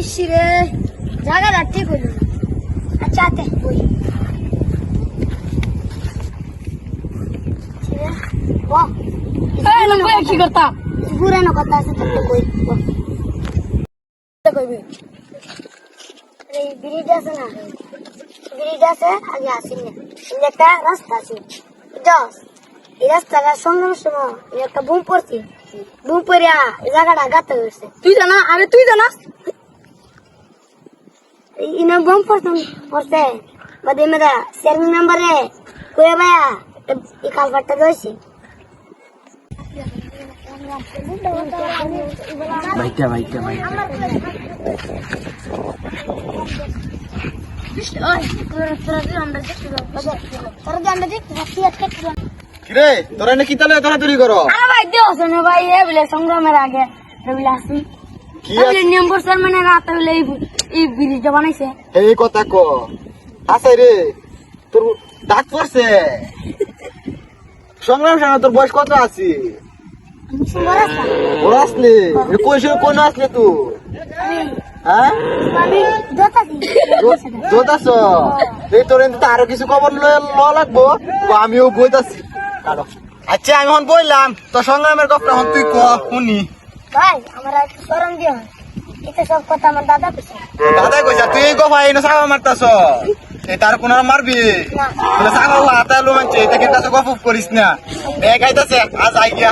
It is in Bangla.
ইসিরে জায়গাটা ঠিক হইল না। আচ্ছা আতে বই কি করতাম পুরানো কথা আছে তো কই কইবি এই ব্রিজ আছে না ব্রিজ আছে আগে আসিনি একটা রাস্তা আছে দশ এই রাস্তাটা সংগ্রামের সময় একটা বুম পড়ছে বুম পড়িয়া এই জায়গাটা গাতে হয়েছে তুই জানা আরে তুই জানাস ইনা বুম পড়ছে বাদে মেরা চেয়ারম্যান মেম্বারে কয়ে ভাইয়া এই কালভারটা রয়েছে ভাইটা ভাইটা ভাইটা কিরে তোরা এনে কি তালে ধরাধরি করো? ভাই বলে সংগ্রামের আগে আসি কি আছে? নিয়ম বছর মানে রাত হলে এই ব্রিজটা বানাইছে এই কথা ক আছে রে তোর ডাক পড়ছে সংগ্রাম সামনে তোর বয়স কত আছে? ওরা আসলে কই কোন আসলে তুই হ্যাঁ জোতাছ এই তোর তো আরো কিছু খবর ল লাগবো আমিও বইতাছি আচ্ছা আমি এখন বললাম তো সংগ্রামের কথা তুই ক শুনি ভাই আমার একটু স্মরণ দিও এটা সব কথা আমার দাদা কইছে দাদা কইছা তুই এই গফা এই সাগা মারতাছ এই তার কোন মারবি সাগা হাতে লো মানছে এটা কিন্তু গফ করিস না এক আইতাছে আজ আই গিয়া